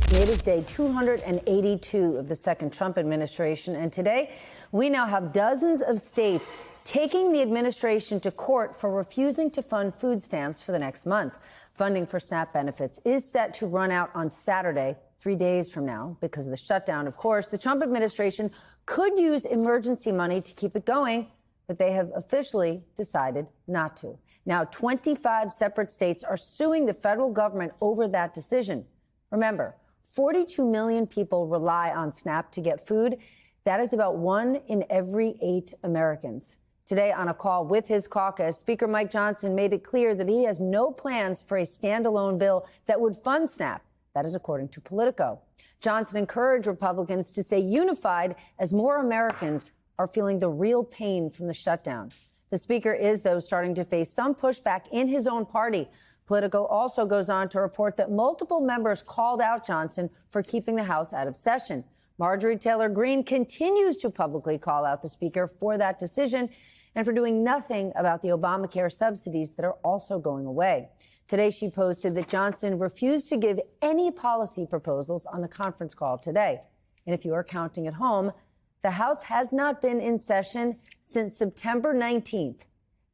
It is day 282 of the second Trump administration, and today we now have dozens of states taking the administration to court for refusing to fund food stamps for the next month. Funding for SNAP benefits is set to run out on Saturday, 3 days from now, because of the shutdown. Of course, the Trump administration could use emergency money to keep it going, but they have officially decided not to. Now, 25 separate states are suing the federal government over that decision. Remember, 42 million people rely on SNAP to get food. That is about 1 in every 8 Americans. Today, on a call with his caucus, Speaker Mike Johnson made it clear that he has no plans for a standalone bill that would fund SNAP. That is according to Politico. Johnson encouraged Republicans to stay unified as more Americans are feeling the real pain from the shutdown. The speaker is, though, starting to face some pushback in his own party. Politico also goes on to report that multiple members called out Johnson for keeping the House out of session. Marjorie Taylor Greene continues to publicly call out the speaker for that decision and for doing nothing about the Obamacare subsidies that are also going away. Today, she posted that Johnson refused to give any policy proposals on the conference call today. And if you are counting at home, the House has not been in session since September 19th.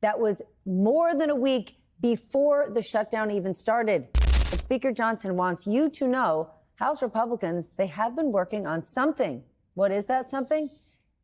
That was more than a week before the shutdown even started. But Speaker Johnson wants you to know House Republicans, they have been working on something. What is that something?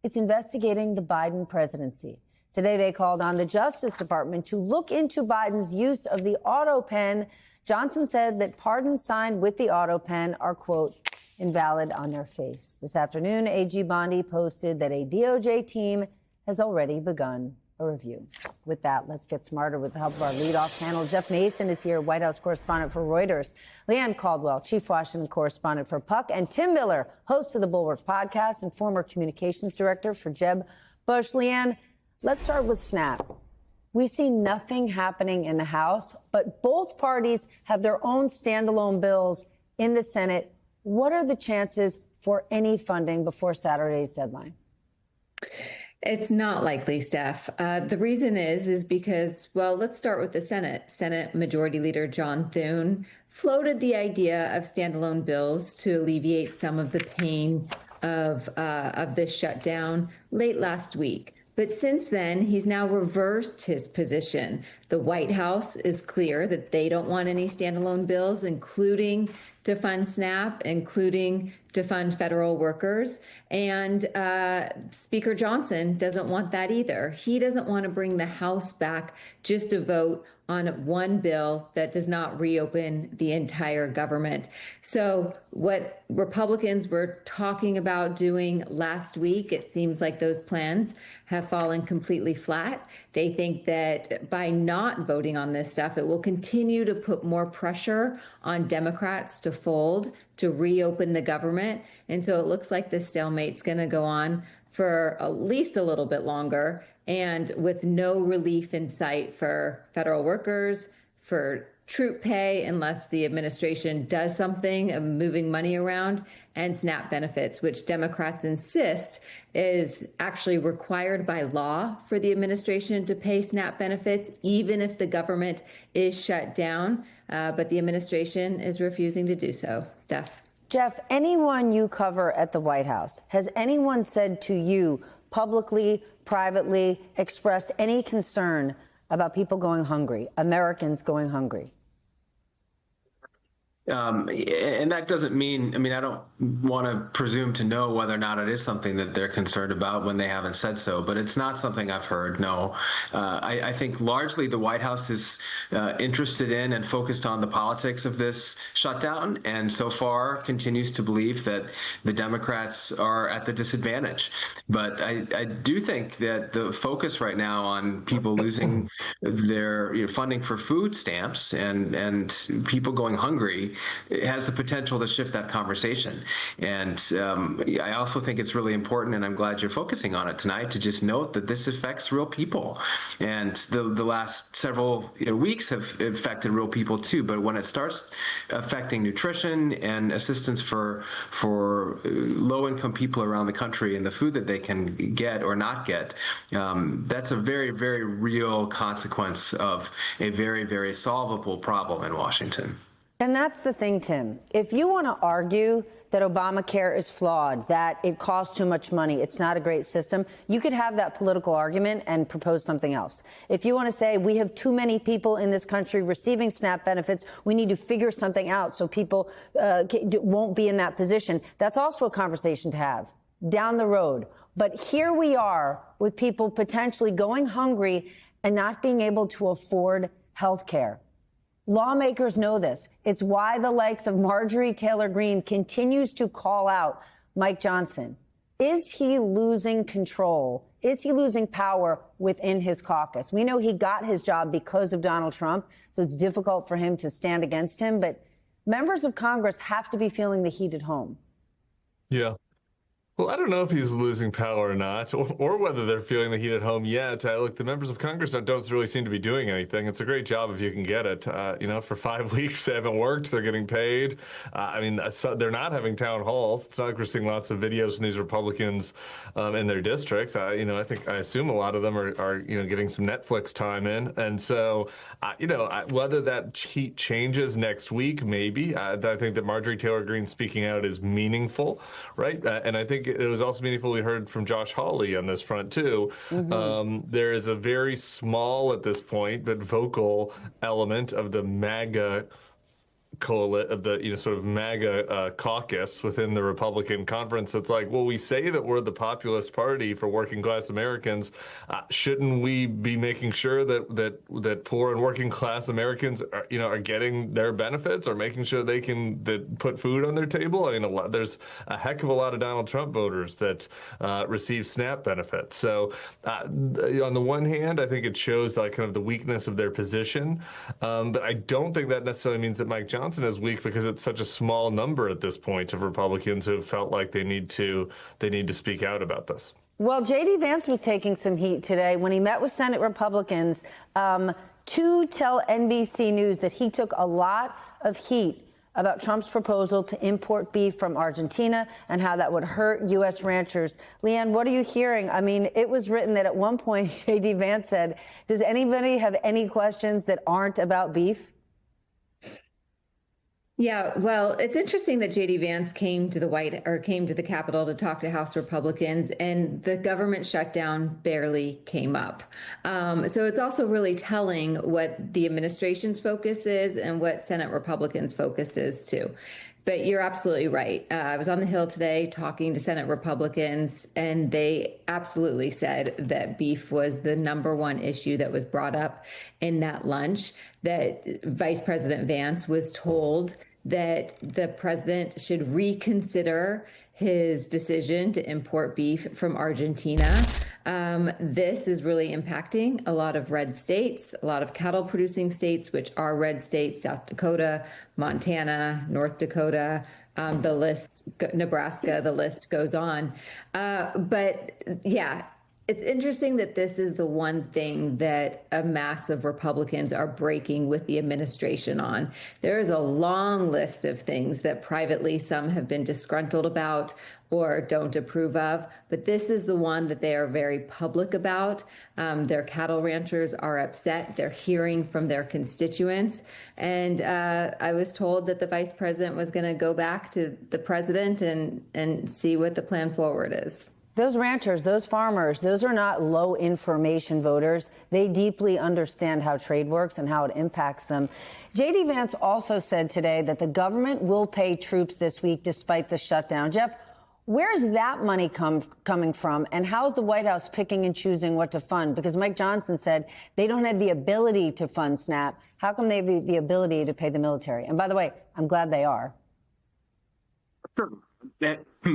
It's investigating the Biden presidency. Today, they called on the Justice Department to look into Biden's use of the auto pen. Johnson said that pardons signed with the auto pen are, quote, invalid on their face. This afternoon, AG Bondi posted that a DOJ team has already begun a review. With that, let's get smarter with the help of our leadoff panel. Jeff Mason is here, White House correspondent for Reuters. Leanne Caldwell, chief Washington correspondent for Puck. And Tim Miller, host of the Bulwark podcast and former communications director for Jeb Bush. Leanne, let's start with SNAP. We see nothing happening in the House, but both parties have their own standalone bills in the Senate. What are the chances for any funding before Saturday's deadline? It's not likely, Steph. The reason is because, well, let's start with the Senate. Senate Majority Leader John Thune floated the idea of standalone bills to alleviate some of the pain of this shutdown late last week. But since then, he's now reversed his position. The White House is clear that they don't want any standalone bills, including to fund SNAP, including to fund federal workers. And Speaker Johnson doesn't want that either. He doesn't want to bring the House back just to vote on one bill that does not reopen the entire government. So what Republicans were talking about doing last week, it seems like those plans have fallen completely flat. They think that by not voting on this stuff, it will continue to put more pressure on Democrats to fold, to reopen the government. And so it looks like this stalemate's going to go on for at least a little bit longer, and with no relief in sight for federal workers, for troop pay, unless the administration does something of moving money around, and SNAP benefits, which Democrats insist is actually required by law for the administration to pay SNAP benefits, even if the government is shut down. But the administration is refusing to do so. Steph. Jeff, anyone you cover at the White House, has anyone said to you publicly, privately, expressed any concern about people going hungry, Americans going hungry? And that doesn't mean, I don't want to presume to know whether or not it is something that they're concerned about when they haven't said so, but it's not something I've heard, no. I think largely the White House is interested in and focused on the politics of this shutdown, and so far continues to believe that the Democrats are at the disadvantage. But I do think that the focus right now on people losing their funding for food stamps and people going hungry, it has the potential to shift that conversation. And I also think it's really important, and I'm glad you're focusing on it tonight, to just note that this affects real people. And the last several weeks have affected real people too. But when it starts affecting nutrition and assistance for low-income people around the country and the food that they can get or not get, that's a very, very real consequence of a very, very solvable problem in Washington. And that's the thing, Tim. If you want to argue that Obamacare is flawed, that it costs too much money, it's not a great system, you could have that political argument and propose something else. If you want to say we have too many people in this country receiving SNAP benefits, we need to figure something out so people won't be in that position, that's also a conversation to have down the road. But here we are with people potentially going hungry and not being able to afford health care. Lawmakers know this. It's why the likes of Marjorie Taylor Greene continues to call out Mike Johnson. Is he losing control? Is he losing power within his caucus? We know he got his job because of Donald Trump, so it's difficult for him to stand against him. But members of Congress have to be feeling the heat at home. Yeah. Well, I don't know if he's losing power or not, or whether they're feeling the heat at home yet. Look, the members of Congress don't really seem to be doing anything. It's a great job if you can get it. For 5 weeks, they haven't worked. They're getting paid. They're not having town halls. It's not like we're seeing lots of videos from these Republicans in their districts. I assume a lot of them are getting some Netflix time in. And so, whether that heat changes next week, maybe. I think that Marjorie Taylor Greene speaking out is meaningful, right? And I think it was also meaningful. We heard from Josh Hawley on this front too. There is a very small at this point, but vocal element of the MAGA MAGA caucus within the Republican conference. It's like, well, we say that we're the populist party for working class Americans. Shouldn't we be making sure that poor and working class Americans are getting their benefits, or making sure they can put food on their table? I mean, there's a heck of a lot of Donald Trump voters that receive SNAP benefits. So on the one hand, I think it shows kind of the weakness of their position, but I don't think that necessarily means that Mike Johnson is weak, because it's such a small number at this point of Republicans who have felt like they need to speak out about this. Well, J.D. Vance was taking some heat today when he met with Senate Republicans to tell NBC News that he took a lot of heat about Trump's proposal to import beef from Argentina and how that would hurt U.S. ranchers. Leanne, what are you hearing? I mean, it was written that at one point J.D. Vance said, does anybody have any questions that aren't about beef? Yeah, well, it's interesting that J.D. Vance came to the Capitol to talk to House Republicans, and the government shutdown barely came up. So it's also really telling what the administration's focus is and what Senate Republicans' focus is too. But you're absolutely right. I was on the Hill today talking to Senate Republicans, and they absolutely said that beef was the #1 issue that was brought up in that lunch, that Vice President Vance was told that the president should reconsider his decision to import beef from Argentina. This is really impacting a lot of red states, a lot of cattle producing states, which are red states: South Dakota, Montana, North Dakota, the list, Nebraska, the list goes on. But yeah, it's interesting that this is the one thing that a mass of Republicans are breaking with the administration on. There is a long list of things that privately some have been disgruntled about or don't approve of, but this is the one that they are very public about. Their cattle ranchers are upset. They're hearing from their constituents. And I was told that the vice president was going to go back to the president and see what the plan forward is. Those ranchers, those farmers, those are not low information voters. They deeply understand how trade works and how it impacts them. J.D. Vance also said today that the government will pay troops this week despite the shutdown. Jeff, where's that money coming from, and how's the White House picking and choosing what to fund? Because Mike Johnson said they don't have the ability to fund SNAP. How come they have the ability to pay the military? And by the way, I'm glad they are. Sure.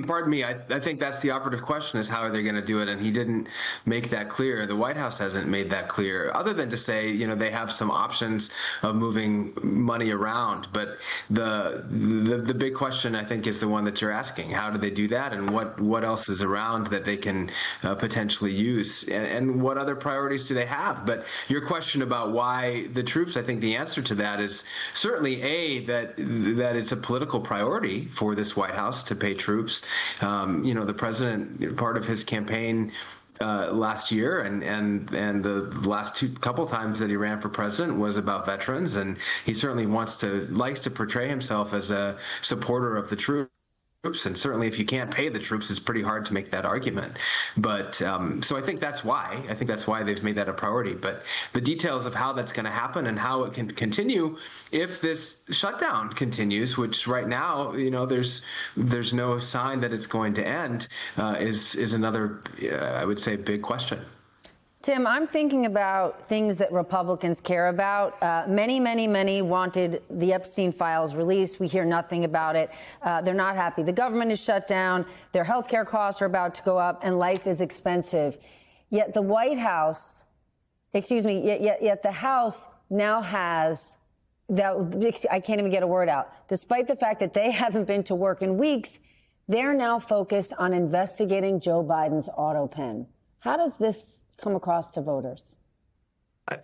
Pardon me. I think that's the operative question, is how are they going to do it? And he didn't make that clear. The White House hasn't made that clear, other than to say, they have some options of moving money around. But the big question, I think, is the one that you're asking. How do they do that? And what else is around that they can potentially use? And what other priorities do they have? But your question about why the troops, I think the answer to that is certainly that it's a political priority for this White House to pay troops. The president, part of his campaign last year, and the last couple times that he ran for president was about veterans, and he certainly likes to portray himself as a supporter of the troops. And certainly, if you can't pay the troops, it's pretty hard to make that argument. But so I think that's why they've made that a priority. But the details of how that's going to happen and how it can continue, if this shutdown continues, which right now, there's no sign that it's going to end, is another, I would say, big question. Tim, I'm thinking about things that Republicans care about. Many wanted the Epstein files released. We hear nothing about it. They're not happy. The government is shut down. Their health care costs are about to go up, and life is expensive. Yet the White House, yet the House now has that. I can't even get a word out. Despite the fact that they haven't been to work in weeks, they're now focused on investigating Joe Biden's auto pen. How does this come across to voters? I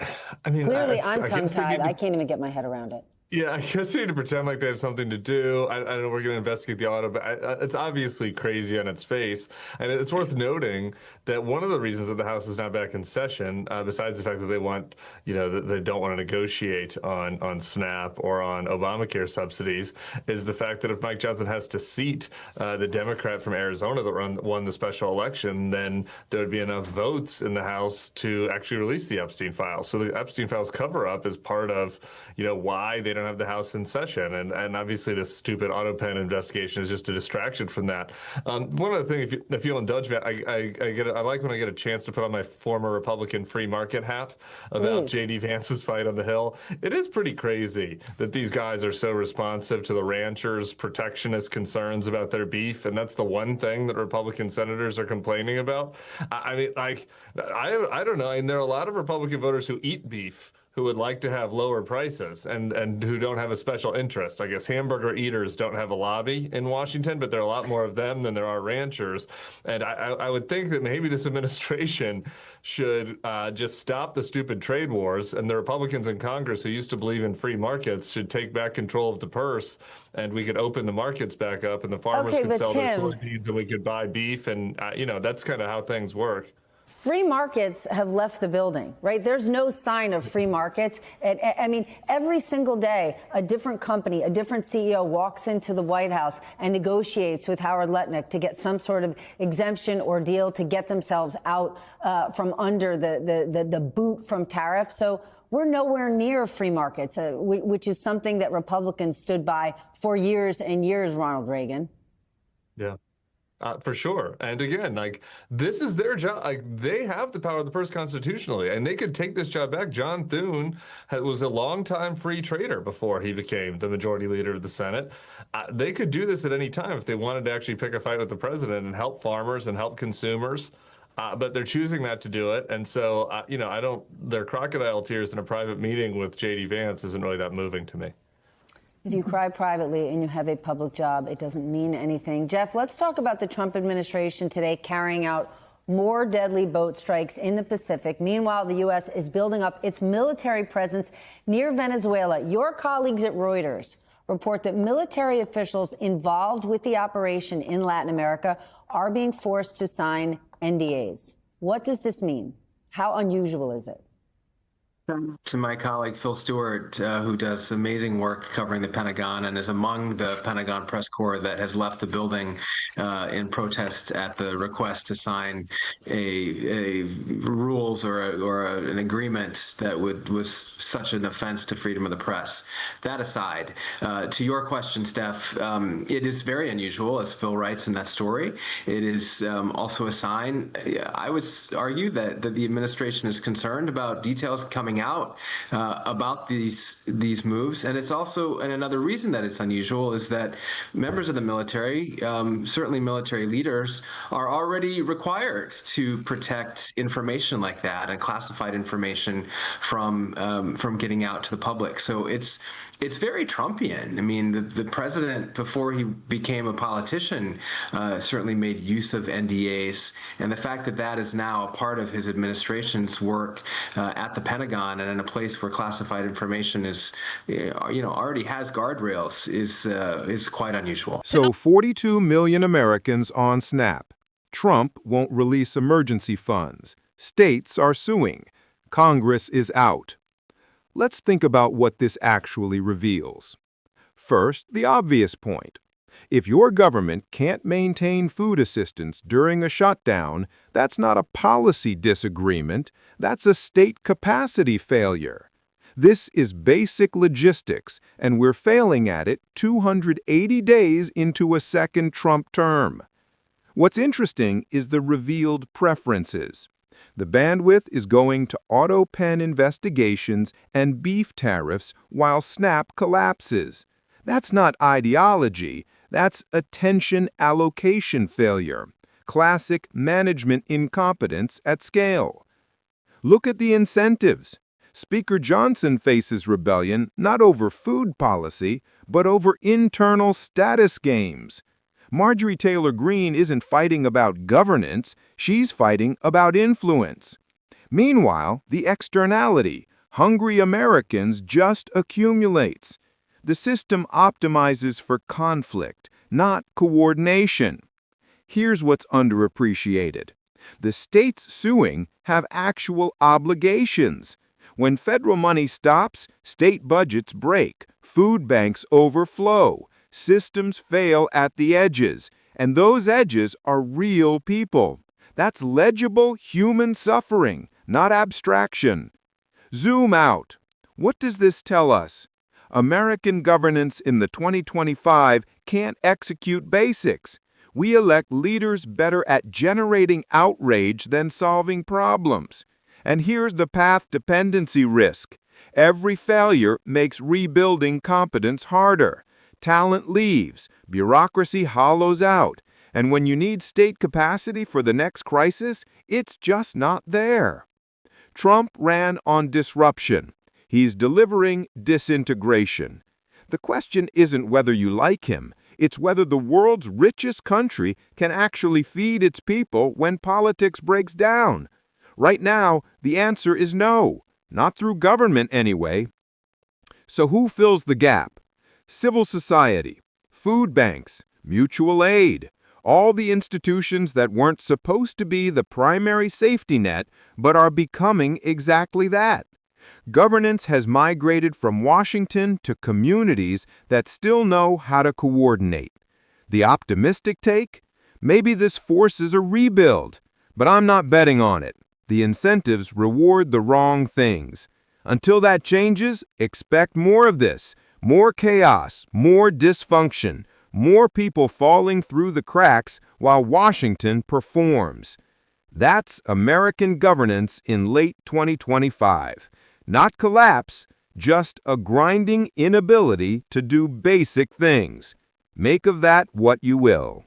mean, clearly I'm tongue-tied. I can't even get my head around it. Yeah, I guess they need to pretend like they have something to do. I know we're going to investigate the auto, but it's obviously crazy on its face. And it's worth noting that one of the reasons that the House is now back in session, besides the fact that they want, that they don't want to negotiate on SNAP or on Obamacare subsidies, is the fact that if Mike Johnson has to seat the Democrat from Arizona that won the special election, then there would be enough votes in the House to actually release the Epstein files. So the Epstein files cover-up is part of, why they don't have the House in session, and obviously this stupid auto pen investigation is just a distraction from that. One other thing, if you'll indulge me, I like when I get a chance to put on my former Republican free market hat about J.D. Vance's fight on the Hill. It is pretty crazy that these guys are so responsive to the ranchers' protectionist concerns about their beef, and that's the one thing that Republican senators are complaining about. I mean, I don't know, and there are a lot of Republican voters who eat beef who would like to have lower prices and who don't have a special interest. I guess hamburger eaters don't have a lobby in Washington, but there are a lot more of them than there are ranchers. And I would think that maybe this administration should just stop the stupid trade wars, and the Republicans in Congress who used to believe in free markets should take back control of the purse, and we could open the markets back up, and the farmers could sell their soybeans, and we could buy beef, and that's kind of how things work. Free markets have left the building, right? There's no sign of free markets. I mean, every single day, a different company, a different CEO walks into the White House and negotiates with Howard Lutnick to get some sort of exemption or deal to get themselves out from under the boot from tariffs. So we're nowhere near free markets, which is something that Republicans stood by for years and years, Ronald Reagan. Yeah. For sure. And again, this is their job. They have the power of the purse constitutionally, and they could take this job back. John Thune was a longtime free trader before he became the majority leader of the Senate. They could do this at any time if they wanted to actually pick a fight with the president and help farmers and help consumers. But they're choosing not to do it. And so, their crocodile tears in a private meeting with J.D. Vance isn't really that moving to me. If you cry privately and you have a public job, it doesn't mean anything. Jeff, let's talk about the Trump administration today carrying out more deadly boat strikes in the Pacific. Meanwhile, the U.S. is building up its military presence near Venezuela. Your colleagues at Reuters report that military officials involved with the operation in Latin America are being forced to sign NDAs. What does this mean? How unusual is it? To my colleague Phil Stewart, who does amazing work covering the Pentagon and is among the Pentagon press corps that has left the building in protest at the request to sign a rules or an agreement that was such an offense to freedom of the press. That aside, to your question, Steph, it is very unusual, as Phil writes in that story. It is also a sign. I would argue that the administration is concerned about details coming out about these moves, and it's also, and another reason that it's unusual is that members of the military, certainly military leaders, are already required to protect information like that and classified information from getting out to the public. So it's very Trumpian. I mean, the president, before he became a politician, certainly made use of NDAs, and the fact that that is now a part of his administration's work at the Pentagon and in a place where classified information is, already has guardrails is quite unusual. So 42 million Americans on SNAP. Trump won't release emergency funds. States are suing. Congress is out. Let's think about what this actually reveals. First, the obvious point. If your government can't maintain food assistance during a shutdown, that's not a policy disagreement, that's a state capacity failure. This is basic logistics, and we're failing at it 280 days into a second Trump term. What's interesting is the revealed preferences. The bandwidth is going to auto pen investigations and beef tariffs while SNAP collapses. That's not ideology, that's attention allocation failure, classic management incompetence at scale. Look at the incentives. Speaker Johnson faces rebellion not over food policy, but over internal status games. Marjorie Taylor Greene isn't fighting about governance, she's fighting about influence. Meanwhile, the externality, hungry Americans, just accumulates. The system optimizes for conflict, not coordination. Here's what's underappreciated. The states suing have actual obligations. When federal money stops, state budgets break, food banks overflow, systems fail at the edges, and those edges are real people. That's legible human suffering, not abstraction. Zoom out. What does this tell us? American governance in the 2025 can't execute basics. We elect leaders better at generating outrage than solving problems. And here's the path dependency risk. Every failure makes rebuilding competence harder. Talent leaves, bureaucracy hollows out, and when you need state capacity for the next crisis, it's just not there. Trump ran on disruption. He's delivering disintegration. The question isn't whether you like him, it's whether the world's richest country can actually feed its people when politics breaks down. Right now, the answer is no, not through government anyway. So who fills the gap? Civil society, food banks, mutual aid, all the institutions that weren't supposed to be the primary safety net, but are becoming exactly that. Governance has migrated from Washington to communities that still know how to coordinate. The optimistic take? Maybe this forces a rebuild, but I'm not betting on it. The incentives reward the wrong things. Until that changes, expect more of this, more chaos, more dysfunction, more people falling through the cracks while Washington performs. That's American governance in late 2025. Not collapse, just a grinding inability to do basic things. Make of that what you will.